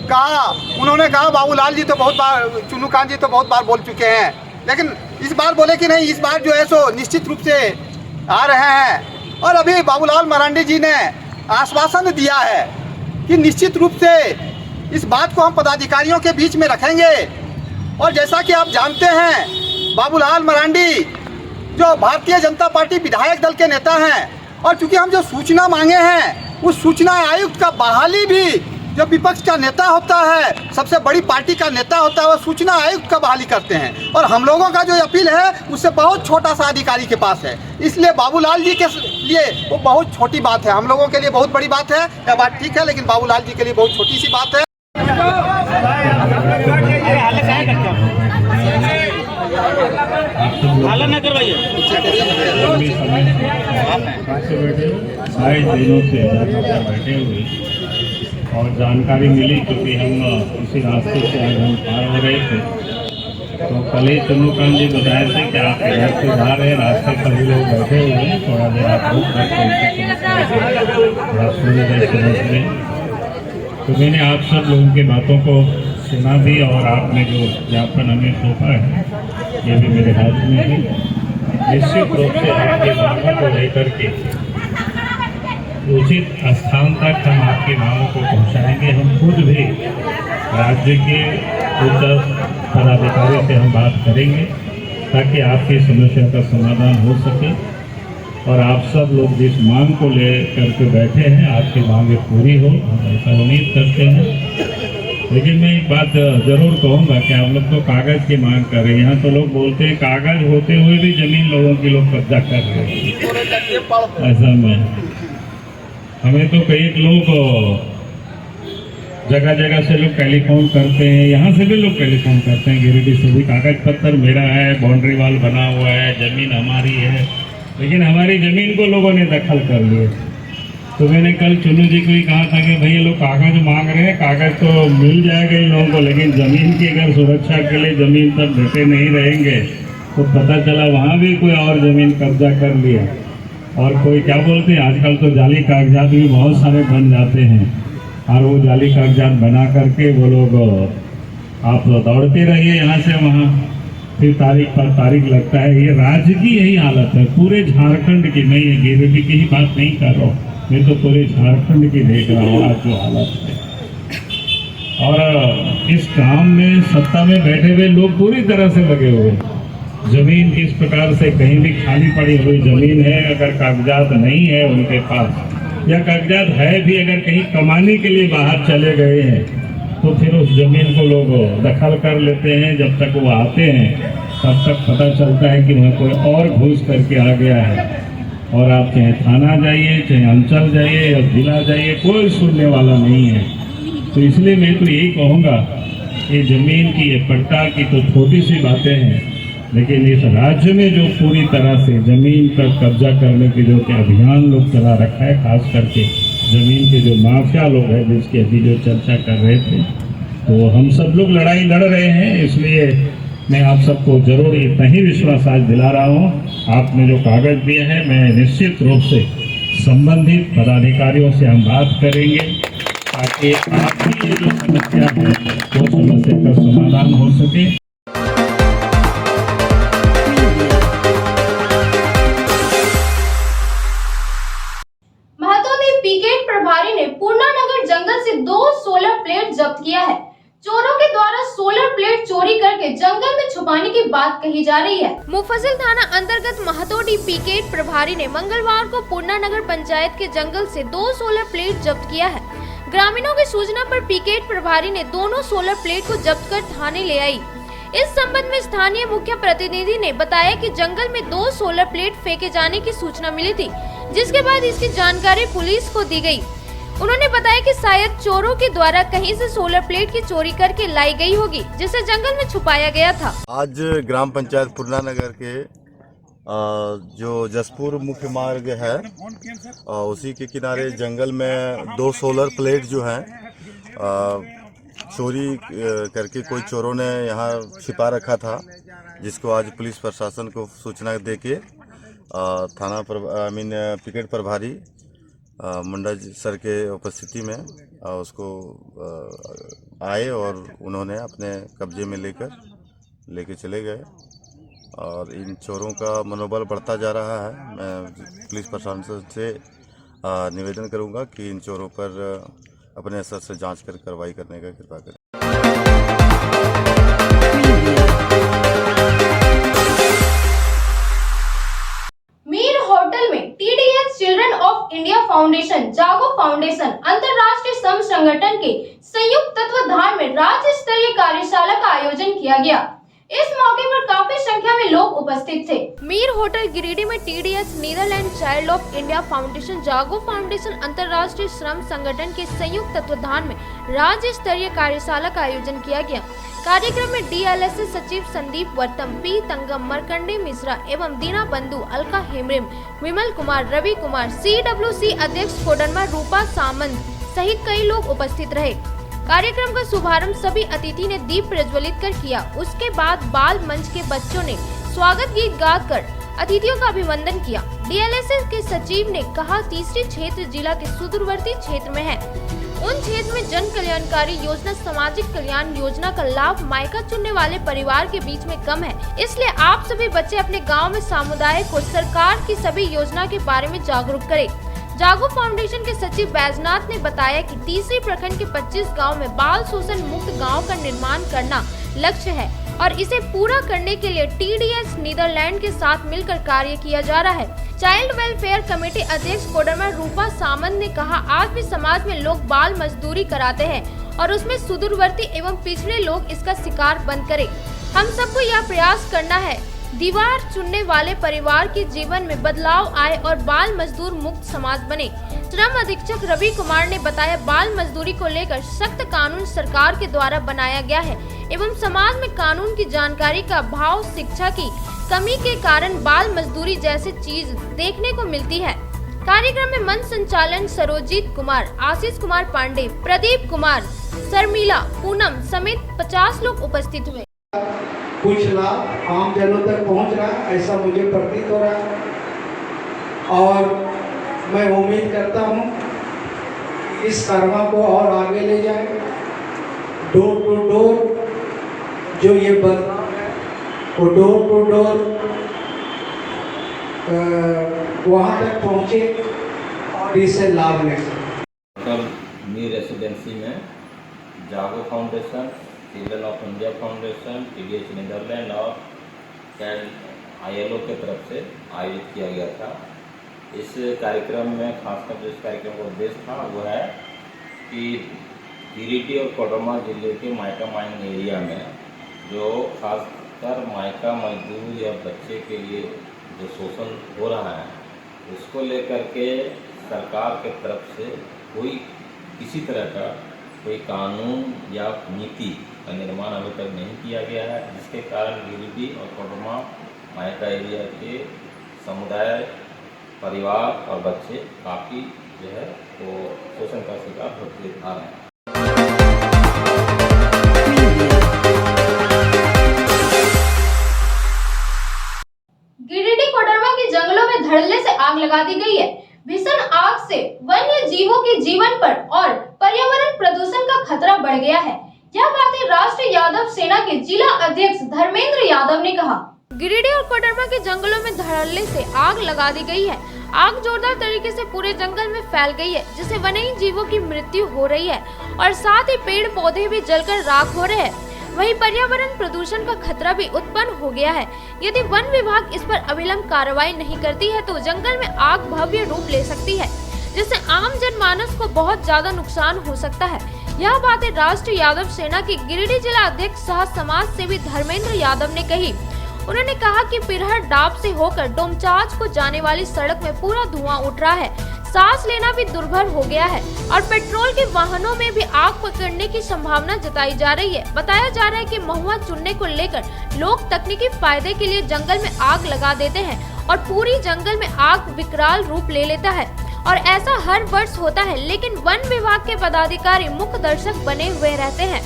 Speaker 8: कहा, उन्होंने कहा बाबूलाल जी तो बहुत बार, चुन्नूकांत जी तो बहुत बार बोल चुके हैं, लेकिन इस बार बोले कि नहीं, इस बार जो है सो निश्चित रूप से आ रहे हैं। और अभी बाबूलाल मरांडी जी ने आश्वासन दिया है कि निश्चित रूप से इस बात को हम पदाधिकारियों के बीच में रखेंगे। और जैसा कि आप जानते हैं, बाबूलाल मरांडी जो भारतीय जनता पार्टी विधायक दल के नेता हैं, और चूंकि हम जो सूचना मांगे हैं उस सूचना आयुक्त का बहाली भी जो विपक्ष का नेता होता है, सबसे बड़ी पार्टी का नेता होता है, वो सूचना आयुक्त का बहाली करते हैं। और हम लोगों का जो अपील है उससे बहुत छोटा सा अधिकारी के पास है, इसलिए बाबूलाल जी के लिए वो बहुत छोटी बात है। हम लोगों के लिए बहुत बड़ी बात है, यह बात ठीक है, लेकिन बाबूलाल जी के लिए बहुत छोटी सी बात है।
Speaker 9: दिनों से बैठे हुए और जानकारी मिली, क्योंकि हम उसी रास्ते से आज हम पार हो रहे थे, तो कल ही चुन्नूकांत जी बताए थे कि आप घर से जा रहे हैं, रास्ते पर भी लोग बैठे हुए हैं, थोड़ा देर आप रुक सकते। तो मैंने आप सब लोगों की बातों को सुना भी, और आपने जो ज्ञापन हमें सौंपा है ये भी मेरे हाथ में है। निश्चित रूप से आपकी मांगों को लेकर के उचित स्थान तक हम आपकी मांगों को पहुंचाएंगे। हम खुद भी राज्य के उच्च पदाधिकारी से हम बात करेंगे ताकि आपकी समस्या का समाधान हो सके और आप सब लोग जिस मांग को ले करके बैठे हैं आपकी मांगें पूरी हो, हम ऐसा उम्मीद करते हैं। लेकिन मैं एक बात जरूर कहूँगा कि आप लोग तो कागज़ की मांग कर रहे हैं। यहाँ तो लोग बोलते हैं कागज़ होते हुए भी जमीन लोगों की लोग कब्जा कर रहे हैं। ऐसा में हमें तो कई लोग जगह जगह से लोग टेलीफोन करते हैं, यहाँ से भी लोग टेलीफोन करते हैं, गिरिडीह से भी कागज पत्तर मेरा है, बाउंड्री वाल बना हुआ है, ज़मीन हमारी है, लेकिन हमारी ज़मीन को लोगों ने दखल कर लिया। तो मैंने कल चुनू जी को ही कहा था कि भाई ये लोग कागज़ मांग रहे हैं, कागज़ तो मिल जाएगा इन लोगों को, लेकिन ज़मीन की अगर सुरक्षा के लिए ज़मीन तक डटे नहीं रहेंगे तो पता चला वहाँ भी कोई और ज़मीन कब्जा कर लिया। और कोई क्या बोलते हैं, आजकल तो जाली कागजात भी बहुत सारे बन जाते हैं और वो जाली कागजात बना करके वो लोग आप दौड़ते रहिए यहाँ से वहाँ, फिर तारीख पर तारीख लगता है। ये राज्य की यही हालत है, पूरे झारखंड की। मैं ये गिरिडीह की ही बात नहीं कर रहा हूँ, मैं तो पूरे झारखंड की देख रहा हूँ आज जो हालत है। और इस काम में सत्ता में बैठे हुए लोग पूरी तरह से लगे हुए हैं। जमीन किस प्रकार से कहीं भी खाली पड़ी हुई जमीन है, अगर कागजात नहीं है उनके पास या कागजात है भी, अगर कहीं कमाने के लिए बाहर चले गए हैं तो फिर उस जमीन को लोग दखल कर लेते हैं। जब तक वो आते हैं तब तक पता चलता है कि वहाँ कोई और घुस करके आ गया है। और आप चाहे थाना जाइए, चाहे अंचल जाइए या जिला जाइए, कोई सुनने वाला नहीं है। तो इसलिए मैं तो यही कहूँगा कि ज़मीन की ये पट्टा की तो छोटी सी बातें हैं, लेकिन इस राज्य में जो पूरी तरह से ज़मीन पर कब्जा करने के जो कि अभियान लोग चला रखा है, खास करके ज़मीन के जो माफिया लोग हैं जिसकी अभी जो चर्चा कर रहे थे, तो हम सब लोग लड़ाई लड़ रहे हैं। इसलिए मैं आप सबको जरूर इतना ही विश्वास आज दिला रहा हूँ। आपने जो कागज़ दिए हैं, मैं निश्चित रूप से संबंधित पदाधिकारियों से हम बात करेंगे ताकि आपकी ये जो समस्या है वो समस्या का समाधान हो सके।
Speaker 1: पिकेट प्रभारी ने पूर्णा नगर जंगल से 2 सोलर प्लेट जब्त किया है। चोरों के द्वारा सोलर प्लेट चोरी करके जंगल में छुपाने की बात कही जा रही है। मुफस्सिल थाना अंतर्गत महतोडी पिकेट प्रभारी ने मंगलवार को पूर्णा नगर पंचायत के जंगल से 2 सोलर प्लेट जब्त किया है। ग्रामीणों की सूचना पर पिकेट प्रभारी ने दोनों सोलर प्लेट को जब्त कर थाने ले आई। इस संबंध में स्थानीय मुख्य प्रतिनिधि ने बताया कि जंगल में 2 सोलर प्लेट फेंके जाने की सूचना मिली थी, जिसके बाद इसकी जानकारी पुलिस को दी गई। उन्होंने बताया कि शायद चोरों के द्वारा कहीं से सोलर प्लेट की चोरी करके लाई गई होगी, जिसे जंगल में छुपाया गया था।
Speaker 10: आज ग्राम पंचायत पूर्णा नगर के जो जसपुर मुख्य मार्ग है उसी के किनारे जंगल में 2 सोलर प्लेट जो हैं चोरी करके कोई चोरों ने यहाँ छिपा रखा था, जिसको आज पुलिस प्रशासन को सूचना देके थाना पिकेट प्रभारी मुंडा सर के उपस्थिति में उसको आए और उन्होंने अपने कब्जे में लेके चले गए। और इन चोरों का मनोबल बढ़ता जा रहा है। मैं पुलिस प्रशासन से निवेदन करूंगा कि इन चोरों पर अपने असर से जांच कर कार्रवाई करने का कृपा करें।
Speaker 1: मीर होटल में TDS children of India foundation, Jago foundation, अंतर्राष्ट्रीय श्रम संगठन के संयुक्त तत्वाधान में राज्य स्तरीय कार्यशाला का आयोजन किया गया। इस मौके पर काफी संख्या में लोग उपस्थित थे। मीर होटल गिरिडीह में TDS Netherland child of India foundation, Jago foundation, अंतर्राष्ट्रीय श्रम संगठन के संयुक्त तत्वाधान में राज्य स्तरीय कार्यशाला का आयोजन किया गया। कार्यक्रम में DLSA सचिव संदीप वर्तम, पी तंगम, मरकंडे मिश्रा एवं दीना बंधु, अलका हेमरिम, विमल कुमार, रवि कुमार, CWC अध्यक्ष कोडरमा रूपा सामंत सहित कई लोग उपस्थित रहे। कार्यक्रम का शुभारंभ सभी अतिथि ने दीप प्रज्वलित कर किया। उसके बाद बाल मंच के बच्चों ने स्वागत गीत गाकर अतिथियों का अभिनंदन किया। DLSA के सचिव ने कहा, तीसरी क्षेत्र जिला के सुदूरवर्ती क्षेत्र में है। उन क्षेत्र में जन कल्याणकारी योजना, सामाजिक कल्याण योजना का लाभ मायका चुनने वाले परिवार के बीच में कम है। इसलिए आप सभी बच्चे अपने गाँव में समुदाय को सरकार की सभी योजना के बारे में जागरूक करें। जागो फाउंडेशन के सचिव बैजनाथ ने बताया कि तीसरी प्रखंड के 25 गांव में बाल शोषण मुक्त गांव का निर्माण करना लक्ष्य है और इसे पूरा करने के लिए TDS नीदरलैंड के साथ मिलकर कार्य किया जा रहा है। चाइल्ड वेलफेयर कमेटी अध्यक्ष कोडरमा रूपा सामंत ने कहा, आज भी समाज में लोग बाल मजदूरी कराते हैं और उसमें सुदूरवर्ती एवं पिछड़े लोग इसका शिकार बंद करें। हम सबको यह प्रयास करना है, दीवार चुनने वाले परिवार के जीवन में बदलाव आए और बाल मजदूर मुक्त समाज बने। श्रम अधीक्षक रवि कुमार ने बताया, बाल मजदूरी को लेकर सख्त कानून सरकार के द्वारा बनाया गया है एवं समाज में कानून की जानकारी का अभाव, शिक्षा की कमी के कारण बाल मजदूरी जैसी चीज देखने को मिलती है। कार्यक्रम में मंच संचालन सरोजीत कुमार, आशीष कुमार पांडे, प्रदीप कुमार, शर्मिला, पूनम समेत 50 लोग उपस्थित हुए।
Speaker 11: कुछ लाभ आम जनों तक पहुंच रहा है, ऐसा मुझे प्रतीत हो रहा है और मैं उम्मीद करता हूं इस कारवां को और आगे ले जाए। डोर टू डोर जो ये बदलाव है वो डोर टू डोर वहाँ तक पहुँचे और इससे लाभ लें।
Speaker 12: न्यू रेसिडेंसी में Jago foundation, children of India foundation, TDS Netherland और ILO के तरफ से आयोजित किया गया था। इस कार्यक्रम में खासकर जो इस कार्यक्रम का उद्देश्य था वो है कि गिरिडीह और कोडरमा जिले के मायका माइनिंग एरिया में जो खासकर मायका मजदूर या बच्चे के लिए जो शोषण हो रहा है उसको लेकर के सरकार के तरफ से कोई किसी तरह का कोई कानून या नीति का निर्माण अभी तक नहीं किया गया है, जिसके कारण गिरिडीह और कोडरमा मायका एरिया के समुदाय, परिवार और बच्चे काफ़ी जो है वो शोषण का शिकार होते आ रहे हैं।
Speaker 1: गिरिडीह कोडरमा के जंगलों में धड़ल्ले से आग लगा दी गई है। भीषण आग से वन्य जीवों के जीवन पर और पर्यावरण प्रदूषण का खतरा बढ़ गया है। यह बातें राष्ट्रीय यादव सेना के जिला अध्यक्ष धर्मेंद्र यादव ने कहा। गिरिडीह और कोडरमा के जंगलों में धड़ल्ले से आग लगा दी गई है। आग जोरदार तरीके से पूरे जंगल में फैल गई है, जिससे वन्य जीवों की मृत्यु हो रही है और साथ ही पेड़ पौधे भी जलकर राख हो रहे हैं। वहीं पर्यावरण प्रदूषण का खतरा भी उत्पन्न हो गया है। यदि वन विभाग इस पर अविलंब कार्रवाई नहीं करती है तो जंगल में आग भव्य रूप ले सकती है, जिससे आम जनमानस को बहुत ज्यादा नुकसान हो सकता है। यह बातें राष्ट्रीय यादव सेना के गिरिडीह जिला अध्यक्ष सह समाज सेवी धर्मेंद्र यादव ने कही। उन्होंने कहा कि पिरहर डाब से होकर डोमचांच को जाने वाली सड़क में पूरा धुआं उठ रहा है, सांस लेना भी दुर्भर हो गया है और पेट्रोल के वाहनों में भी आग पकड़ने की संभावना जताई जा रही है। बताया जा रहा है कि महुआ चुनने को लेकर लोग तकनीकी फायदे के लिए जंगल में आग लगा देते हैं और पूरी जंगल में आग विकराल रूप ले लेता है और ऐसा हर वर्ष होता है, लेकिन वन विभाग के पदाधिकारी मुख्य दर्शक बने हुए रहते हैं।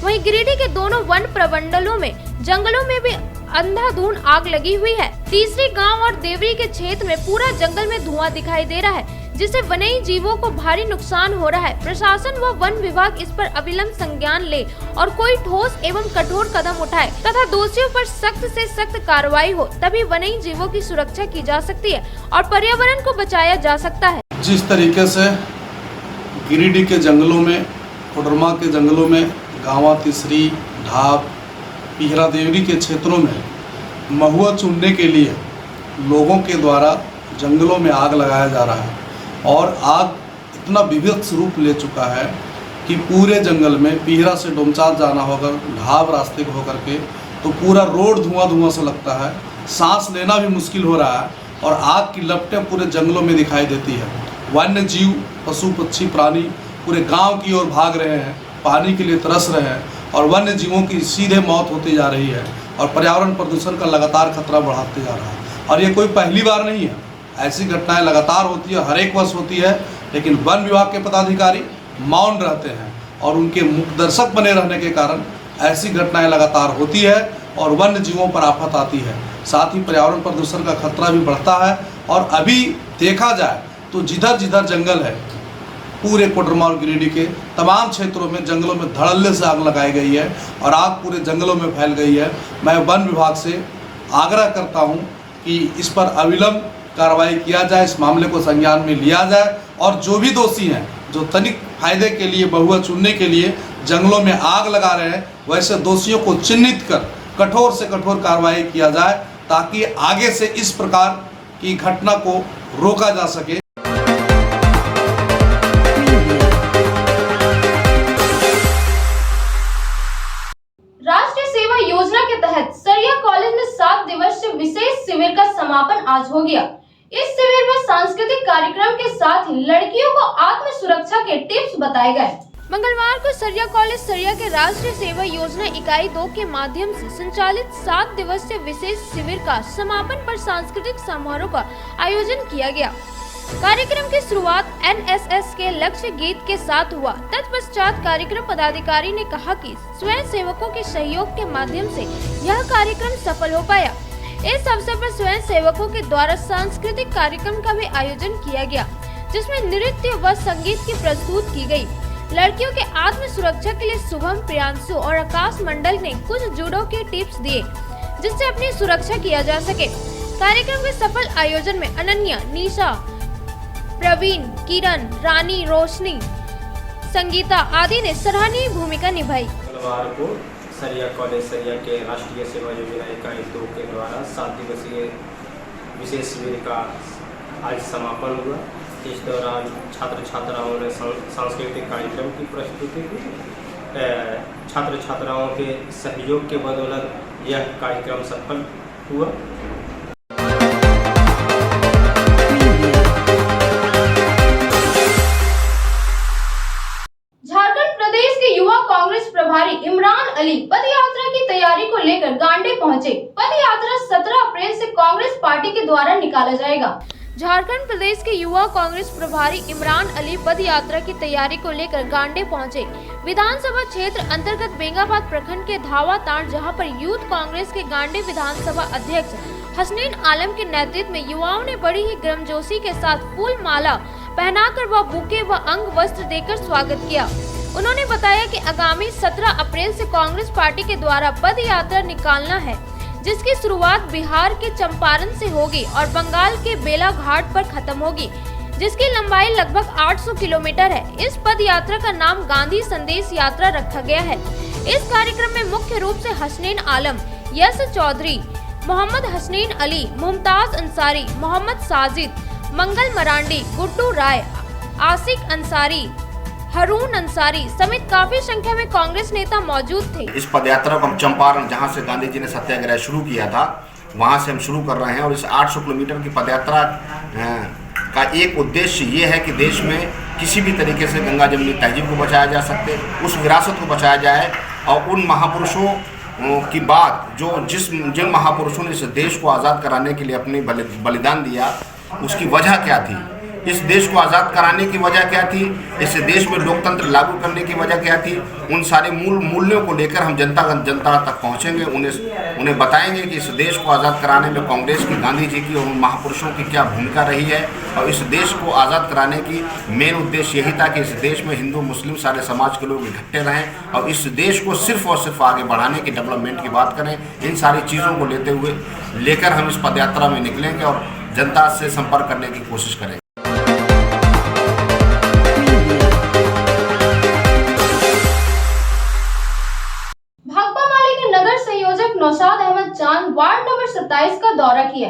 Speaker 1: वहीं गिरिडीह के दोनों वन प्रमंडलों में जंगलों में भी अंधाधुंध आग लगी हुई है। तीसरी गांव और देवरी के क्षेत्र में पूरा जंगल में धुआं दिखाई दे रहा है, जिससे वन्य जीवों को भारी नुकसान हो रहा है। प्रशासन व वन विभाग इस पर अविलंब संज्ञान ले और कोई ठोस एवं कठोर कदम उठाए तथा दोषियों पर सख्त से सख्त कार्रवाई हो, तभी वन्य जीवों की सुरक्षा की जा सकती है और पर्यावरण को बचाया जा सकता है।
Speaker 13: जिस तरीके से गिरिडीह के जंगलों में, कोडरमा के जंगलों में, गांवा तीसरी, ढाब, पिहरा देवरी के क्षेत्रों में महुआ चुनने के लिए लोगों के द्वारा जंगलों में आग लगाया जा रहा है और आग इतना विभत्स रूप ले चुका है कि पूरे जंगल में पिहरा से डोमचांच जाना होगा, ढाब रास्ते को होकर के तो पूरा रोड धुआं धुआं सा लगता है, सांस लेना भी मुश्किल हो रहा है और आग की लपटें पूरे जंगलों में दिखाई देती है। वन्य जीव, पशु पक्षी, प्राणी पूरे गांव की ओर भाग रहे हैं, पानी के लिए तरस रहे हैं और वन्य जीवों की सीधे मौत होती जा रही है और पर्यावरण प्रदूषण का लगातार खतरा बढ़ाते जा रहा है। और ये कोई पहली बार नहीं है, ऐसी घटनाएं लगातार होती है, हर एक वर्ष होती है, लेकिन वन विभाग के पदाधिकारी मौन रहते हैं और उनके मुखदर्शक बने रहने के कारण ऐसी घटनाएं लगातार होती है और वन्य जीवों पर आफत आती है। साथ ही पर्यावरण प्रदूषण का खतरा भी बढ़ता है और अभी देखा जाए तो जिधर जिधर जंगल है, पूरे कोडरमा और गिरिडीह के तमाम क्षेत्रों में जंगलों में धड़ल्ले से आग लगाई गई है और आग पूरे जंगलों में फैल गई है। मैं वन विभाग से आग्रह करता हूं कि इस पर अविलंब कार्रवाई किया जाए, इस मामले को संज्ञान में लिया जाए और जो भी दोषी हैं, जो तनिक फायदे के लिए बहुआ चुनने के लिए जंगलों में आग लगा रहे हैं, वैसे दोषियों को चिन्हित कर कठोर से कठोर कार्रवाई किया जाए, ताकि आगे से इस प्रकार की घटना को रोका जा सके।
Speaker 1: राष्ट्रीय सेवा योजना के तहत सरिया कॉलेज में 7 दिवसीय विशेष शिविर का समापन आज हो गया। इस शिविर में सांस्कृतिक कार्यक्रम के साथ ही लड़कियों को आत्म सुरक्षा के टिप्स बताए गए। मंगलवार को सरिया कॉलेज सरिया के राष्ट्रीय सेवा योजना इकाई 2 के माध्यम से संचालित 7 दिवसीय विशेष शिविर का समापन पर सांस्कृतिक समारोह का आयोजन किया गया। कार्यक्रम की शुरुआत एनएसएस के लक्ष्य गीत के साथ हुआ। तत्पश्चात कार्यक्रम पदाधिकारी ने कहा कि स्वयं सेवकों के सहयोग के माध्यम से यह कार्यक्रम सफल हो पाया। इस अवसर पर स्वयं सेवकों के द्वारा सांस्कृतिक कार्यक्रम का भी आयोजन किया गया, जिसमें नृत्य व संगीत की प्रस्तुत की गई। लड़कियों के आत्म सुरक्षा के लिए शुभम, प्रियांशु और आकाश मंडल ने कुछ जूडो के टिप्स दिए, जिससे अपनी सुरक्षा किया जा सके। कार्यक्रम के सफल आयोजन में अनन्या, निशा, प्रवीण, किरण, रानी, रोशनी, संगीता आदि ने सराहनीय भूमिका निभाई।
Speaker 14: मंगलवार को सरिया कॉलेज सरिया के राष्ट्रीय सेवा योजना इकाई 2 के द्वारा 7 दिवसीय विशेष शिविर का आज समापन हुआ। इस दौरान छात्र छात्राओं ने सांस्कृतिक कार्यक्रम की प्रस्तुति की। छात्र छात्राओं के सहयोग के बदौलत यह कार्यक्रम सफल हुआ।
Speaker 1: झारखंड प्रदेश के युवा कांग्रेस प्रभारी इमरान अली पद यात्रा की तैयारी को लेकर गांडे पहुंचे। पद यात्रा 17 अप्रैल से कांग्रेस पार्टी के द्वारा निकाला जाएगा। झारखंड प्रदेश के युवा कांग्रेस प्रभारी इमरान अली पद यात्रा की तैयारी को लेकर गांडे पहुंचे। विधानसभा क्षेत्र अंतर्गत बेंगाबाद प्रखंड के धावा तांड़, जहां पर यूथ कांग्रेस के गांडे विधानसभा अध्यक्ष हसनैन आलम के नेतृत्व में युवाओं ने बड़ी ही गर्मजोशी के साथ फूल माला पहनाकर व बुके व अंग वस्त्र देकर स्वागत किया। उन्होंने बताया कि आगामी 17 अप्रैल से कांग्रेस पार्टी के द्वारा पद यात्रा निकालना है, जिसकी शुरुआत बिहार के चंपारण से होगी और बंगाल के बेला घाट पर खत्म होगी, जिसकी लंबाई लगभग 800 किलोमीटर है। इस पद यात्रा का नाम गांधी संदेश यात्रा रखा गया है। इस कार्यक्रम में मुख्य रूप से हसनैन आलम, यश चौधरी, मोहम्मद हसनैन अली, मुमताज अंसारी, मोहम्मद साजिद, मंगल मरांडी, गुड्डू राय, आसिक अंसारी, हरून अंसारी समेत काफी संख्या में कांग्रेस नेता मौजूद थे।
Speaker 15: इस पदयात्रा को हम चंपारण, जहां से गांधी जी ने सत्याग्रह शुरू किया था, वहां से हम शुरू कर रहे हैं। और इस 800 किलोमीटर की पदयात्रा का एक उद्देश्य ये है कि देश में किसी भी तरीके से गंगा जमुनी तहजीब को बचाया जा सके, उस विरासत को बचाया जाए और उन महापुरुषों की बात जिन महापुरुषों ने इस देश को आज़ाद कराने के लिए अपने बलिदान दिया, उसकी वजह क्या थी, इस देश को आज़ाद कराने की वजह क्या थी, इस देश में लोकतंत्र लागू करने की वजह क्या थी, उन सारे मूल्यों को लेकर हम जनता तक पहुंचेंगे। उन्हें बताएंगे कि इस देश को आज़ाद कराने में कांग्रेस की, गांधी जी की और उन महापुरुषों की क्या भूमिका रही है। और इस देश को आज़ाद कराने की मेन उद्देश्य यही था कि इस देश में हिंदू मुस्लिम सारे समाज के लोग इकट्ठे रहें और इस देश को सिर्फ और सिर्फ आगे बढ़ाने की, डेवलपमेंट की बात करें। इन सारी चीज़ों को लेकर हम इस पदयात्रा में निकलेंगे और जनता से संपर्क करने की कोशिश करेंगे।
Speaker 1: नौशाद अहमद चांद वार्ड नंबर 27 का दौरा किया।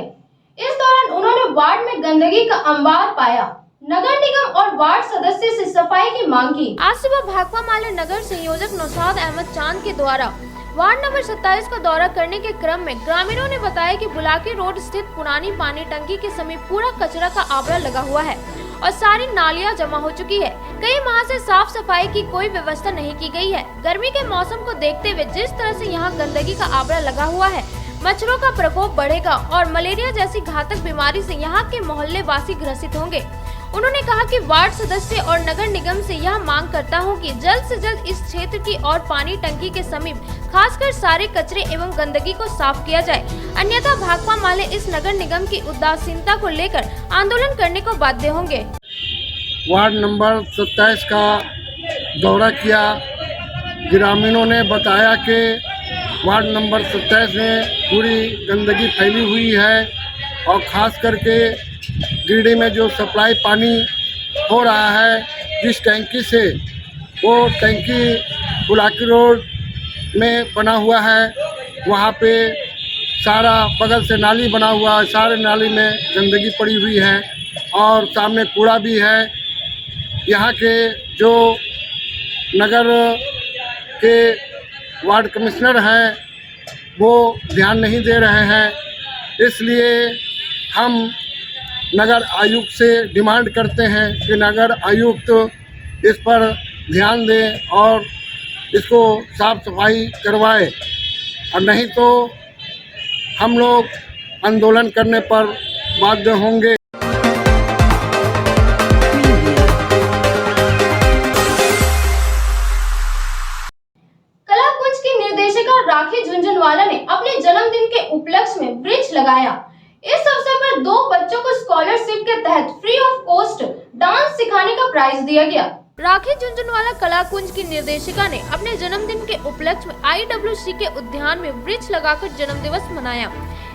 Speaker 1: इस दौरान उन्होंने वार्ड में गंदगी का अंबार पाया। नगर निगम और वार्ड सदस्य से सफाई की मांग की। आज सुबह भाकपा माले नगर संयोजक नौशाद अहमद चांद के द्वारा वार्ड नंबर 27 का दौरा करने के क्रम में ग्रामीणों ने बताया कि बुलाकी रोड स्थित पुरानी पानी टंकी के समीप पूरा कचरा का आबरा लगा हुआ है और सारी नालियां जमा हो चुकी है। कई माह से साफ सफाई की कोई व्यवस्था नहीं की गई है। गर्मी के मौसम को देखते हुए जिस तरह से यहाँ गंदगी का आबरा लगा हुआ है, मच्छरों का प्रकोप बढ़ेगा और मलेरिया जैसी घातक बीमारी से यहाँ के मोहल्ले वासी ग्रसित होंगे। उन्होंने कहा कि वार्ड सदस्य और नगर निगम से यह मांग करता हूं कि जल्द से जल्द इस क्षेत्र की और पानी टंकी के समीप खासकर सारे कचरे एवं गंदगी को साफ किया जाए, अन्यथा भाकपा माले इस नगर निगम की उदासीनता को लेकर आंदोलन करने को बाध्य होंगे।
Speaker 7: वार्ड नंबर 27 का दौरा किया। ग्रामीणों ने बताया कि वार्ड नंबर 27 में पूरी गंदगी फैली हुई है और ख़ास करके गिरिडीह में जो सप्लाई पानी हो रहा है, जिस टैंकी से वो टैंकी बुलाकी रोड में बना हुआ है, वहाँ पे सारा बगल से नाली बना हुआ है, सारे नाली में गंदगी पड़ी हुई है और सामने कूड़ा भी है। यहाँ के जो नगर के वार्ड कमिश्नर हैं वो ध्यान नहीं दे रहे हैं, इसलिए हम नगर आयुक्त से डिमांड करते हैं कि नगर आयुक्त इस पर ध्यान दें और इसको साफ सफाई करवाए, और नहीं तो हम लोग आंदोलन करने पर बाध्य होंगे।
Speaker 1: कलाकुंज की निर्देशिका राखी झुंझुनवाला ने अपने जन्मदिन के उपलक्ष्य में वृक्ष लगाया। इस अवसर पर 2 बच्चों को स्कॉलरशिप के तहत फ्री ऑफ कॉस्ट डांस सिखाने का प्राइज दिया गया। राखी झुंझुनवाला कलाकुंज की निर्देशिका ने अपने जन्मदिन के उपलक्ष्य में IWC के उद्यान में वृक्ष लगाकर जन्मदिवस मनाया।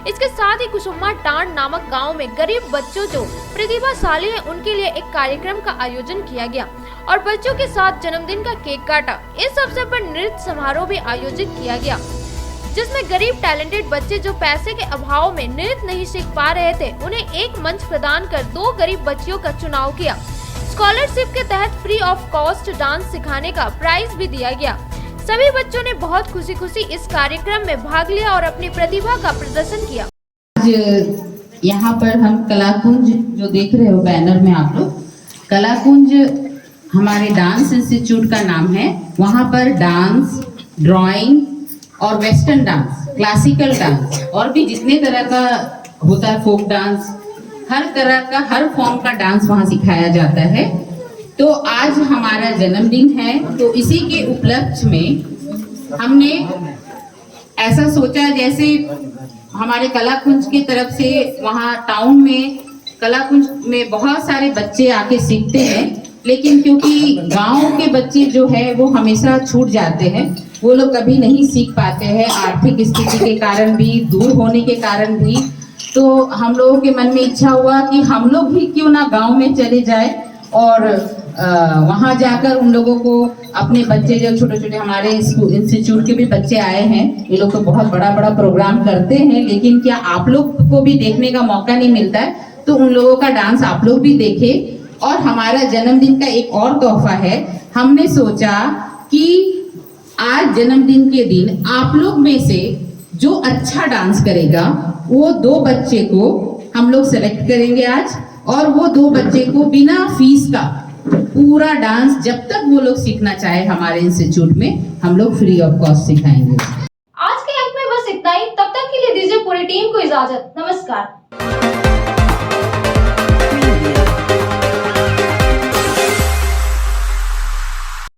Speaker 1: इसके साथ ही कुसुम्मा टांड नामक गांव में गरीब बच्चों जो प्रतिभाशाली हैं उनके लिए एक कार्यक्रम का आयोजन किया गया और बच्चों के साथ जन्मदिन का केक काटा। इस अवसर पर नृत्य समारोह भी आयोजित किया गया, जिसमें गरीब टैलेंटेड बच्चे जो पैसे के अभाव में नृत्य नहीं सीख पा रहे थे, उन्हें एक मंच प्रदान कर 2 गरीब बच्चियों का चुनाव किया। स्कॉलरशिप के तहत फ्री ऑफ कॉस्ट डांस सिखाने का प्राइज भी दिया गया। सभी बच्चों ने बहुत खुशी इस कार्यक्रम में भाग लिया और अपनी प्रतिभा का प्रदर्शन किया।
Speaker 16: आज यहाँ पर हम कलाकुंज जो देख रहे हो बैनर में आप लोग, कलाकुंज हमारे डांस इंस्टीट्यूट का नाम है। वहाँ पर डांस, ड्राइंग और वेस्टर्न डांस, क्लासिकल डांस और भी जितने तरह का होता है, फोक डांस, हर तरह का, हर फॉर्म का डांस वहाँ सिखाया जाता है। तो आज हमारा जन्मदिन है, तो इसी के उपलक्ष्य में हमने ऐसा सोचा, जैसे हमारे कलाकुंज की तरफ से वहाँ टाउन में कलाकुंज में बहुत सारे बच्चे आके सीखते हैं, लेकिन क्योंकि गांव के बच्चे जो है वो हमेशा छूट जाते हैं, वो लोग कभी नहीं सीख पाते हैं, आर्थिक स्थिति के कारण भी, दूर होने के कारण भी। तो हम लोगों के मन में इच्छा हुआ कि हम लोग भी क्यों ना गांव में चले जाए और वहां जाकर उन लोगों को, अपने बच्चे जो छोटे छोटे हमारे इंस्टीट्यूट के भी बच्चे आए हैं, ये लोग तो बहुत बड़ा बड़ा प्रोग्राम करते हैं, लेकिन क्या आप लोग को भी देखने का मौका नहीं मिलता है, तो उन लोगों का डांस आप लोग भी देखें। और हमारा जन्मदिन का एक और तोहफा है, हमने सोचा कि आज जन्मदिन के दिन आप लोग में से जो अच्छा डांस करेगा वो 2 बच्चे को हम लोग सेलेक्ट करेंगे आज, और वो 2 बच्चे को बिना फीस का पूरा डांस जब तक वो लोग सीखना चाहे हमारे इंस्टीट्यूट में हम लोग फ्री ऑफ कॉस्ट सिखाएंगे।
Speaker 1: आज के अंक में बस इतना ही। तब तक के लिए दीजिए पूरी टीम को इजाजत। नमस्कार।